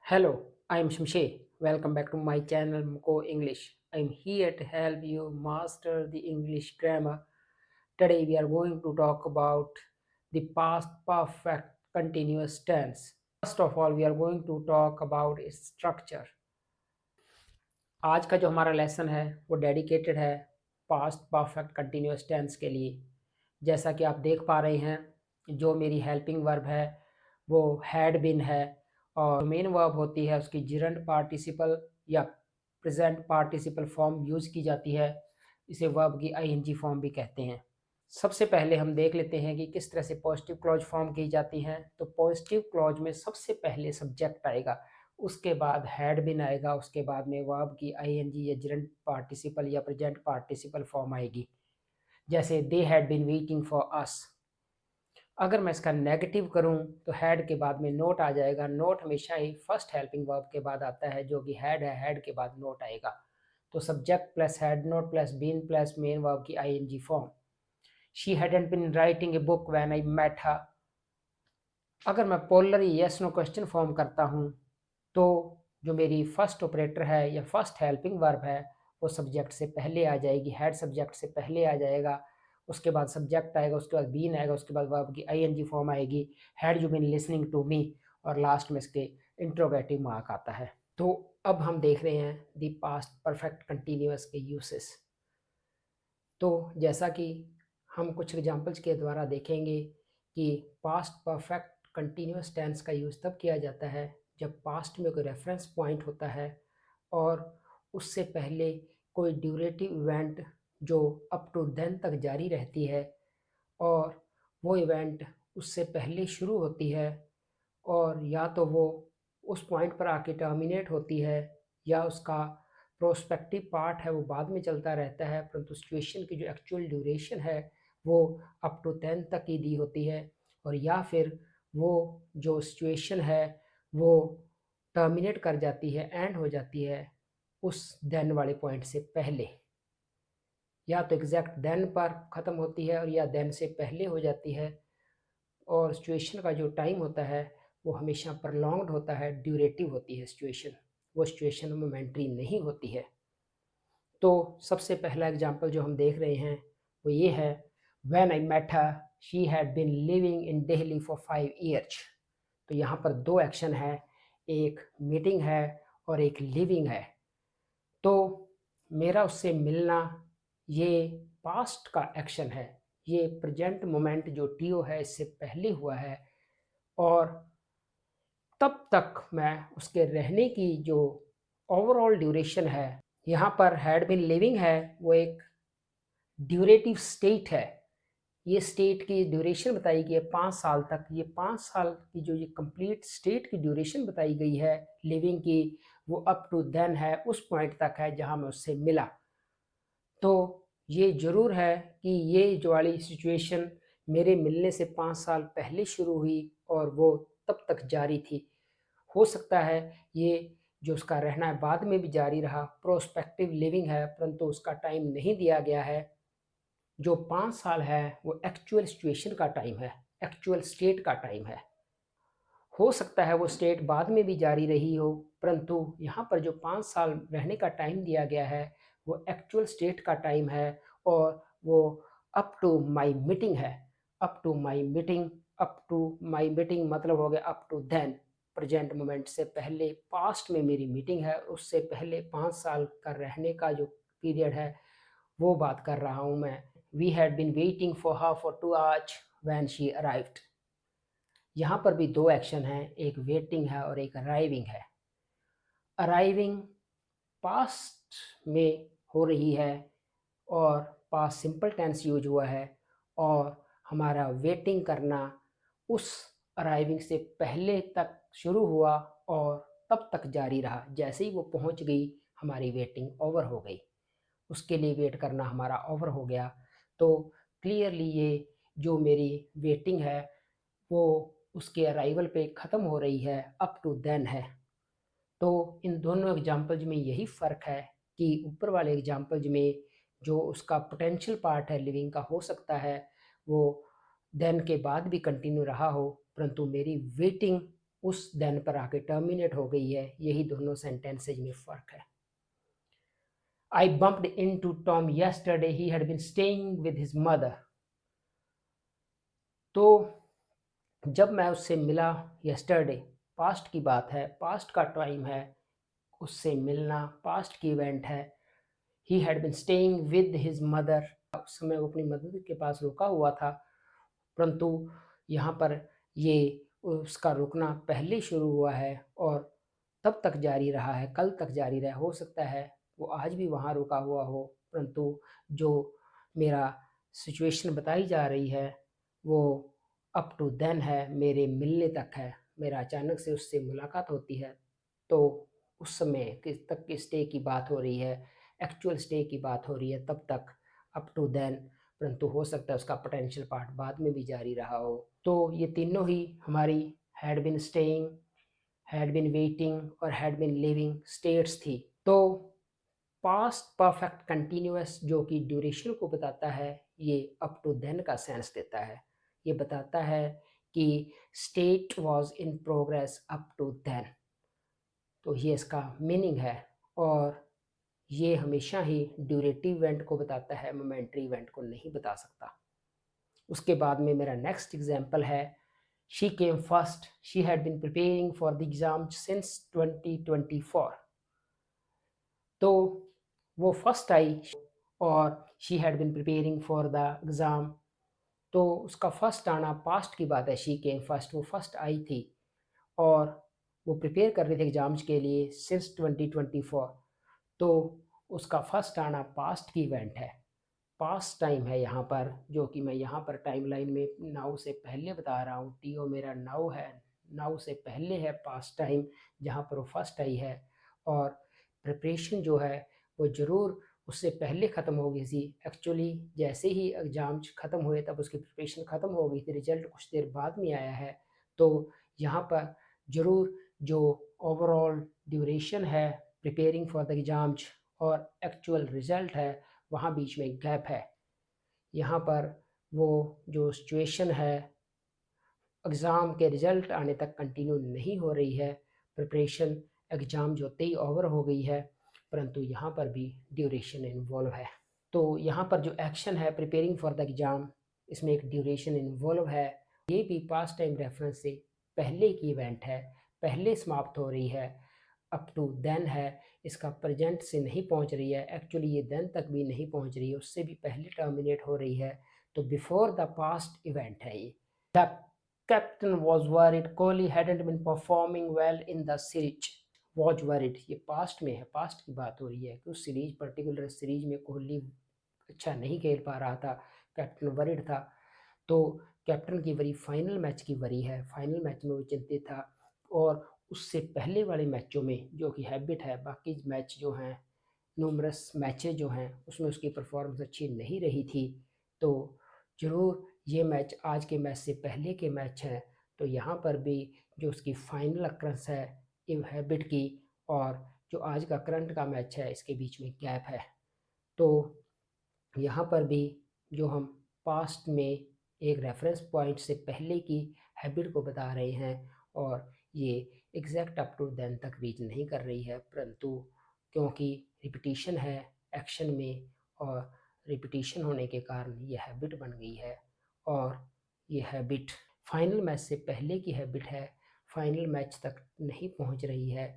Hello, I am Shamsher. Welcome back to my channel Mko English. I am here to help you master the English grammar. Today we are going to talk about the past perfect continuous tense. First of all, we are going to talk about its structure. आज का जो हमारा lesson है वो dedicated है past perfect continuous tense के लिए। जैसा कि आप देख पा रहे हैं, जो मेरी हेल्पिंग वर्ब है वो हैड बिन है और मेन वर्ब होती है उसकी जिरंट पार्टिसिपल या प्रेजेंट पार्टिसिपल फॉर्म यूज़ की जाती है। इसे वर्ब की आईएनजी फॉर्म भी कहते हैं। सबसे पहले हम देख लेते हैं कि किस तरह से पॉजिटिव क्लॉज फॉर्म की जाती हैं। तो पॉजिटिव क्लॉज में सबसे पहले सब्जेक्ट आएगा, उसके बाद हैड बिन आएगा, उसके बाद में वर्ब की आईएनजी या जिरंट पार्टिसिपल या प्रेजेंट पार्टिसिपल फॉर्म आएगी। जैसे they had been waiting for us. अगर मैं इसका नेगेटिव करूं तो हैड के बाद में नोट आ जाएगा। नोट हमेशा ही फर्स्ट हेल्पिंग वर्ब के बाद आता है, जो कि हैड है, हैड के बाद नोट आएगा। तो subject plus had not plus been plus main verb की ING form. She hadn't been writing a book when I met her. अगर मैं polar yes no question form करता हूं तो जो मेरी फर्स्ट ऑपरेटर है या फर्स्ट हेल्पिंग वर्ब है वो सब्जेक्ट से पहले आ जाएगी, हेड सब्जेक्ट से पहले आ जाएगा। उसके बाद सब्जेक्ट आएगा, उसके बाद बीन आएगा, उसके बाद वर्ब की आईएनजी फॉर्म आएगी, had you been listening to me, और लास्ट में इसके इंट्रोगेटिव मार्क आता है। तो अब हम देख रहे हैं दी पास्ट परफेक्ट कंटिन्यूअस के यूसेस। तो जैसा कि हम कुछ एग्जांपल्स के द्वारा देखेंगे कि पास्ट परफेक्ट कंटिन्यूअस टेंस का यूज़ तब किया जाता है जब पास्ट में कोई रेफरेंस पॉइंट होता है और उससे पहले कोई ड्यूरेटिव इवेंट जो अप टू देन तक जारी रहती है और वो इवेंट उससे पहले शुरू होती है और या तो वो उस पॉइंट पर आके टर्मिनेट होती है या उसका प्रोस्पेक्टिव पार्ट है वो बाद में चलता रहता है, परंतु सिचुएशन की जो एक्चुअल ड्यूरेशन है वो अप टू 10 तक ही दी होती है। और या फिर वो जो सिचुएशन है वो टर्मिनेट कर जाती है, एंड हो जाती है उस देन वाले पॉइंट से पहले, या तो एग्जैक्ट देन पर ख़त्म होती है और या देन से पहले हो जाती है। और सिचुएशन का जो टाइम होता है वो हमेशा प्रलॉन्ग्ड होता है, ड्यूरेटिव होती है सिचुएशन, वो सिचुएशन मोमेंट्री नहीं होती है। तो सबसे पहला एग्जांपल जो हम देख रहे हैं वो ये है, when I met her she had been living in Delhi for 5 years। तो यहाँ पर दो एक्शन है, एक मीटिंग है और एक लिविंग है। तो मेरा उससे मिलना ये पास्ट का एक्शन है, ये प्रेजेंट मोमेंट जो टीओ है इससे पहले हुआ है और तब तक मैं उसके रहने की जो ओवरऑल ड्यूरेशन है, यहाँ पर हैड बिन लिविंग है वो एक ड्यूरेटिव स्टेट है। ये स्टेट की ड्यूरेशन बताई गई है 5 साल तक। ये 5 साल की जो ये कंप्लीट स्टेट की ड्यूरेशन बताई गई है लिविंग की, वो अप टू देन है, उस पॉइंट तक है जहाँ मैं उससे मिला। तो ये ज़रूर है कि ये जो वाली सिचुएशन मेरे मिलने से 5 साल पहले शुरू हुई और वो तब तक जारी थी। हो सकता है ये जो उसका रहना है बाद में भी जारी रहा, प्रोस्पेक्टिव लिविंग है, परंतु उसका टाइम नहीं दिया गया है। जो 5 साल है वो एक्चुअल सिचुएशन का टाइम है, एक्चुअल स्टेट का टाइम है। हो सकता है वो स्टेट बाद में भी जारी रही हो, परंतु यहाँ पर जो 5 साल रहने का टाइम दिया गया है वो एक्चुअल स्टेट का टाइम है और वो अप टू माई मीटिंग है। Up to my meeting, up to my meeting मतलब हो गया up to then, present moment से पहले पास्ट में मेरी मीटिंग है, उससे पहले 5 साल का रहने का जो पीरियड है वो बात कर रहा हूँ मैं। We had been waiting for her for 2 hours when she arrived. यहाँ पर भी दो एक्शन हैं, एक वेटिंग है और एक अराइविंग है। अराइविंग पास्ट में हो रही है और पास्ट सिंपल टेंस यूज हुआ है और हमारा वेटिंग करना उस अराइविंग से पहले तक शुरू हुआ और तब तक जारी रहा। जैसे ही वो पहुंच गई हमारी वेटिंग ओवर हो गई, उसके लिए वेट करना हमारा ओवर हो गया। तो क्लियरली ये जो मेरी वेटिंग है वो उसके अराइवल पे ख़त्म हो रही है, अप टू देन है। तो इन दोनों एग्जांपल्स में यही फ़र्क है कि ऊपर वाले एग्जांपल्स में जो उसका पोटेंशियल पार्ट है लिविंग का, हो सकता है वो देन के बाद भी कंटिन्यू रहा हो, परंतु मेरी वेटिंग उस देन पर आके टर्मिनेट हो गई है। यही दोनों सेंटेंसेज में फ़र्क है। I bumped into Tom yesterday. He had been staying with his mother. तो जब मैं उससे मिला yesterday, पास्ट की बात है, पास्ट का टाइम है, उससे मिलना पास्ट की इवेंट है। He had been staying with his mother. उस समय वो अपनी मदर के पास रुका हुआ था, परंतु यहाँ पर ये उसका रुकना पहले शुरू हुआ है और तब तक जारी रहा है, कल तक जारी रहा। हो सकता है वो आज भी वहाँ रुका हुआ हो, परंतु जो मेरा सिचुएशन बताई जा रही है वो अप टू देन है, मेरे मिलने तक है। मेरा अचानक से उससे मुलाकात होती है तो उस समय किस तक के स्टे की बात हो रही है, एक्चुअल स्टे की बात हो रही है, तब तक अप टू देन। परंतु हो सकता है उसका पोटेंशियल पार्ट बाद में भी जारी रहा हो। तो ये तीनों ही हमारी had been staying, had been waiting और हैड बिन लिविंग स्टेट्स थी। तो पास्ट परफेक्ट कंटिन्यूअस जो कि ड्यूरेशन को बताता है, ये अप टू देन का सेंस देता है। ये बताता है कि state was in progress up to then. तो ये इसका मीनिंग है और ये हमेशा ही ड्यूरेटिव इवेंट को बताता है, मोमेंटरी इवेंट को नहीं बता सकता। उसके बाद में मेरा नेक्स्ट एग्जांपल है, she came first, she had been preparing for the exam since 2024। तो वो फर्स्ट आई और she had been preparing for the exam. तो उसका फर्स्ट आना पास्ट की बात है। शी केम फर्स्ट, वो फर्स्ट आई थी और वो प्रिपेयर कर रहे थे एग्ज़ाम्स के लिए सिंस 2024। तो उसका फर्स्ट आना पास्ट की इवेंट है, पास्ट टाइम है यहाँ पर, जो कि मैं यहाँ पर टाइमलाइन में नाउ से पहले बता रहा हूँ। टीओ मेरा नाउ है, नाउ से पहले है पास्ट टाइम जहाँ पर वो फर्स्ट आई है और प्रिपरेशन जो है वो ज़रूर उससे पहले ख़त्म हो गई थी। एक्चुअली जैसे ही एग्ज़ाम ख़त्म हुए तब उसकी प्रिपरेशन ख़त्म हो गई थी, रिज़ल्ट कुछ देर बाद में आया है। तो यहाँ पर ज़रूर जो ओवरऑल ड्यूरेशन है प्रिपेयरिंग फॉर द एग्ज़ाम्स और एक्चुअल रिज़ल्ट है, वहाँ बीच में गैप है। यहाँ पर वो जो सिचुएशन है एग्ज़ाम के रिज़ल्ट आने तक कंटिन्यू नहीं हो रही है, प्रिपरेशन एग्ज़ाम जो होते ही ओवर हो गई है, परंतु यहाँ पर भी ड्यूरेशन इन्वॉल्व है। तो यहाँ पर जो एक्शन है प्रिपेयरिंग फॉर द एग्ज़ाम, इसमें एक ड्यूरेशन इन्वॉल्व है। ये भी पास्ट टाइम रेफरेंस से पहले की इवेंट है, पहले समाप्त हो रही है, अप टू देन है, इसका प्रेजेंट से नहीं पहुंच रही है, एक्चुअली ये देन तक भी नहीं पहुंच रही है, उससे भी पहले टर्मिनेट हो रही है। तो बिफोर द पास्ट इवेंट है ये। The captain was worried Kohli hadn't been performing well in the series. Was worried ये पास्ट में है, पास्ट की बात हो रही है कि उस सीरीज, पर्टिकुलर सीरीज में कोहली अच्छा नहीं खेल पा रहा था, कैप्टन वरीड था। तो कैप्टन की वरी फाइनल मैच की वरी है, फाइनल मैच में वो चिंतित था और उससे पहले वाले मैचों में जो कि हैबिट है, बाकी मैच जो हैं न्यूमरस मैचेज जो हैं उसमें उसकी परफॉर्मेंस अच्छी नहीं रही थी। तो ज़रूर ये मैच आज के मैच से पहले के मैच हैं, तो यहाँ पर भी जो उसकी फाइनल अक्रंस है इन हैबिट की और जो आज का करंट का मैच है इसके बीच में गैप है। तो यहाँ पर भी जो हम पास्ट में एक रेफरेंस पॉइंट से पहले की हैबिट को बता रहे हैं और ये एग्जैक्ट अप टू देन तक रीच नहीं कर रही है, परंतु क्योंकि रिपीटिशन है एक्शन में और रिपीटिशन होने के कारण ये हैबिट बन गई है और ये हैबिट फाइनल मैच से पहले की हैबिट है, फाइनल मैच तक नहीं पहुंच रही है,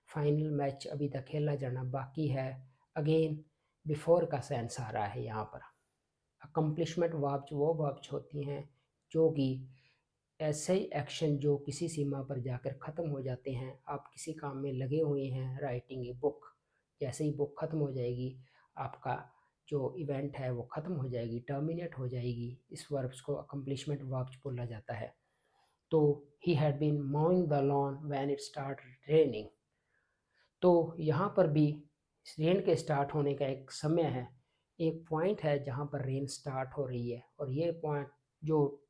फाइनल मैच अभी तक खेला जाना बाकी है। अगेन बिफोर का सेंस आ रहा है यहाँ पर। अकम्पलिशमेंट वर्ब्स वो वर्ब्स होती हैं जो कि ऐसे एक्शन जो किसी सीमा पर जाकर ख़त्म हो जाते हैं। आप किसी काम में लगे हुए हैं, राइटिंग ए बुक, जैसे ही बुक ख़त्म हो जाएगी आपका जो इवेंट है वो ख़त्म हो जाएगी, टर्मिनेट हो जाएगी। इस वर्ब्स को अकम्पलिशमेंट वर्ब्स बोला जाता है। तो he had been mowing the lawn when it start raining. तो यहाँ पर भी रेन के स्टार्ट होने का एक समय है, एक पॉइंट है जहाँ पर रेन स्टार्ट हो रही है और ये पॉइंट जो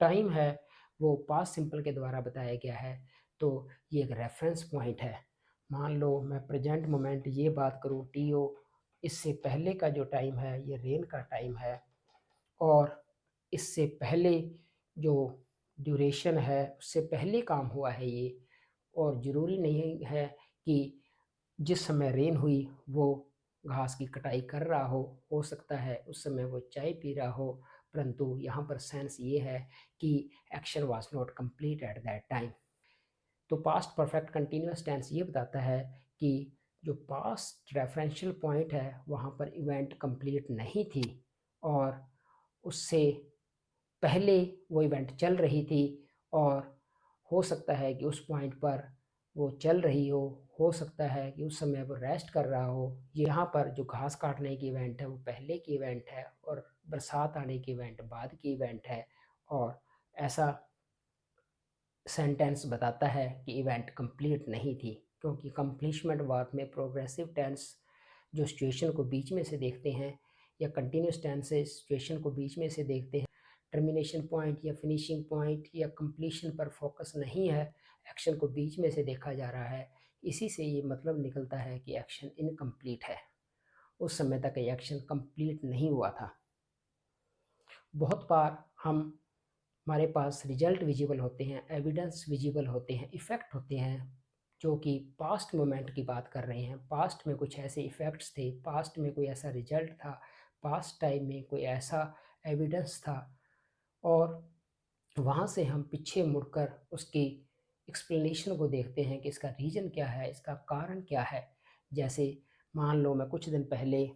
टाइम है वो पास्ट सिंपल के द्वारा बताया गया है। तो ये एक रेफरेंस पॉइंट है। मान लो मैं प्रेजेंट मोमेंट ये बात करूँ टीओ, इससे पहले का जो टाइम है ये रेन का टाइम है और इससे पहले जो ड्यूरेशन है उससे पहले काम हुआ है ये, और ज़रूरी नहीं है कि जिस समय रेन हुई वो घास की कटाई कर रहा हो सकता है उस समय वो चाय पी रहा हो, परंतु यहाँ पर सेंस ये है कि action was not complete at that time. तो पास्ट परफेक्ट कंटिन्यूअस टेंस ये बताता है कि जो पास्ट रेफरेंशियल पॉइंट है वहाँ पर इवेंट कंप्लीट नहीं थी, और उससे पहले वो इवेंट चल रही थी, और हो सकता है कि उस पॉइंट पर वो चल रही हो सकता है कि उस समय वो रेस्ट कर रहा हो। यहाँ पर जो घास काटने की इवेंट है वो पहले की इवेंट है, और बरसात आने की इवेंट बाद की इवेंट है, और ऐसा सेंटेंस बताता है कि इवेंट कंप्लीट नहीं थी, क्योंकि कंप्लीशमेंट वर्ब में प्रोग्रेसिव टेंस जो सिचुएशन को बीच में से देखते हैं, या कंटिन्यूस टेंस से सिचुएशन को बीच में से देखते हैं, टर्मिनेशन पॉइंट या फिनिशिंग पॉइंट या कंप्लीशन पर फोकस नहीं है, एक्शन को बीच में से देखा जा रहा है। इसी से ये मतलब निकलता है कि एक्शन इनकम्प्लीट है, उस समय तक ये एक्शन कंप्लीट नहीं हुआ था। बहुत बार हम हमारे पास रिजल्ट विजिबल होते हैं, एविडेंस विजिबल होते हैं, इफ़ेक्ट होते हैं, जो कि पास्ट मोमेंट की बात कर रहे हैं। पास्ट में कुछ ऐसे इफ़ेक्ट्स थे, पास्ट में कोई ऐसा रिजल्ट था, पास्ट टाइम में कोई ऐसा एविडेंस था, और वहाँ से हम पीछे मुड़कर उसकी एक्सप्लेनेशन को देखते हैं कि इसका रीज़न क्या है, इसका कारण क्या है। जैसे मान लो मैं कुछ दिन पहले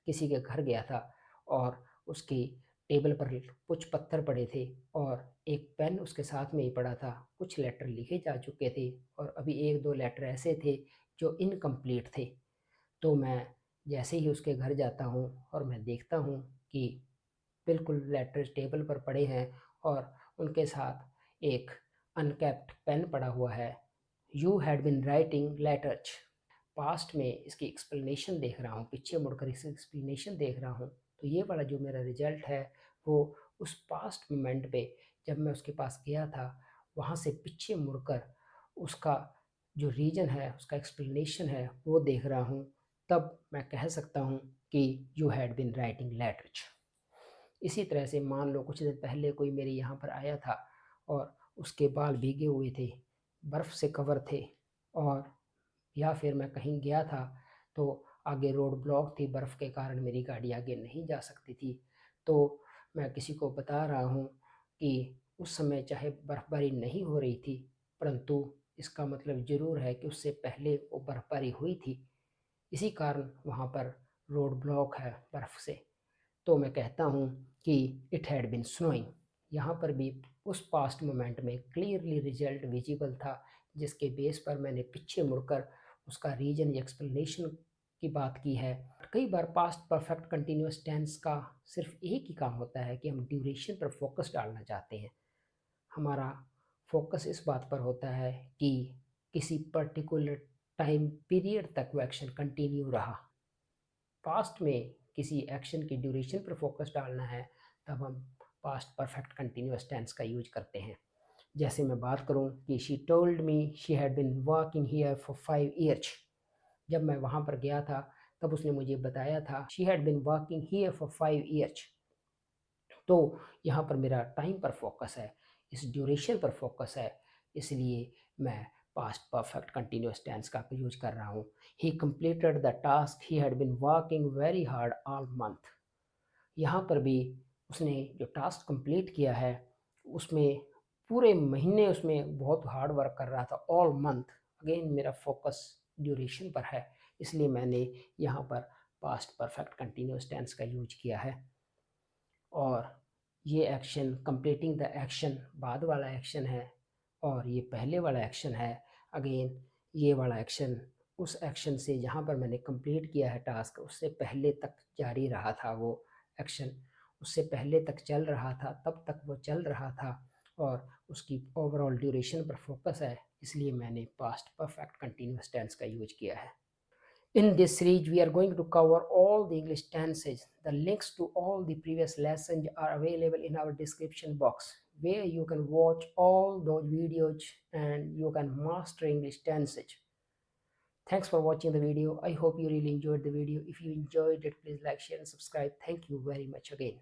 किसी के घर गया था, और उसकी टेबल पर कुछ पत्थर पड़े थे, और एक पेन उसके साथ में ही पड़ा था, कुछ लेटर लिखे जा चुके थे, और अभी एक दो लेटर ऐसे थे जो इनकम्प्लीट थे। तो मैं जैसे ही उसके घर जाता हूँ और मैं देखता हूँ कि बिल्कुल लेटर्स टेबल पर पड़े हैं, और उनके साथ एक अनकैप्ड पेन पड़ा हुआ है। You had been writing letters. Past में इसकी एक्सप्लेनेशन देख रहा हूँ, पीछे मुड़कर इसकी एक्सप्लेनेशन देख रहा हूँ। तो ये वाला जो मेरा रिजल्ट है वो उस पास्ट मोमेंट पे जब मैं उसके पास गया था, वहाँ से पीछे मुड़कर उसका जो रीज़न है, उसका एक्सप्लेनेशन है वो देख रहा हूँ। तब मैं कह सकता हूँ कि you had been writing letters. इसी तरह से मान लो कुछ दिन पहले कोई मेरे यहाँ पर आया था, और उसके बाल भीगे हुए थे, बर्फ़ से कवर थे, और या फिर मैं कहीं गया था तो आगे रोड ब्लॉक थी, बर्फ़ के कारण मेरी गाड़ी आगे नहीं जा सकती थी। तो मैं किसी को बता रहा हूँ कि उस समय चाहे बर्फ़बारी नहीं हो रही थी, परंतु इसका मतलब ज़रूर है कि उससे पहले वो बर्फ़बारी हुई थी, इसी कारण वहाँ पर रोड ब्लॉक है बर्फ़ से। तो मैं कहता हूँ कि इट हैड बीन स्नोइंग। यहाँ पर भी उस पास्ट मोमेंट में क्लियरली रिजल्ट विजिबल था, जिसके बेस पर मैंने पीछे मुड़कर उसका रीजन या एक्सप्लेनेशन की बात की है। कई बार पास्ट परफेक्ट कंटिन्यूअस टेंस का सिर्फ एक ही काम होता है कि हम ड्यूरेशन पर फोकस डालना चाहते हैं। हमारा फोकस इस बात पर होता है कि किसी पर्टिकुलर टाइम पीरियड तक वो एक्शन कंटिन्यू रहा। पास्ट में किसी एक्शन की ड्यूरेशन पर फोकस डालना है, तब हम पास्ट परफेक्ट कंटिन्यूअस टेंस का यूज करते हैं। जैसे मैं बात करूं कि she told me she had been working here for 5 years। जब मैं वहाँ पर गया था तब उसने मुझे बताया था she had been working here for 5 years। तो यहाँ पर मेरा टाइम पर फोकस है, इस ड्यूरेशन पर फोकस है, इसलिए मैं पास्ट परफेक्ट कंटिन्यूअस टेंस का यूज कर रहा हूँ। ही completed the task he had been working very hard all month. यहाँ पर भी उसने जो टास्क कंप्लीट किया है उसमें पूरे महीने उसमें बहुत हार्ड वर्क कर रहा था, ऑल मंथ। अगेन मेरा फोकस ड्यूरेशन पर है, इसलिए मैंने यहाँ पर पास्ट परफेक्ट कंटिन्यूअस टेंस का यूज किया है। और ये एक्शन कंप्लीटिंग द एक्शन बाद वाला एक्शन है, और ये पहले वाला एक्शन है। अगेन ये वाला एक्शन उस एक्शन से जहाँ पर मैंने कंप्लीट किया है टास्क, उससे पहले तक जारी रहा था वो एक्शन, उससे पहले तक चल रहा था, तब तक वो चल रहा था, और उसकी ओवरऑल ड्यूरेशन पर फोकस है, इसलिए मैंने पास्ट परफेक्ट कंटिन्यूअस टेंस का यूज किया है। In this series, we are going to cover all the English tenses. The links to all the previous lessons are available in our description box, where you can watch all those videos and you can master English tenses. Thanks for watching the video. I hope you really enjoyed the video. If you enjoyed it, please like, share, and subscribe. Thank you very much again.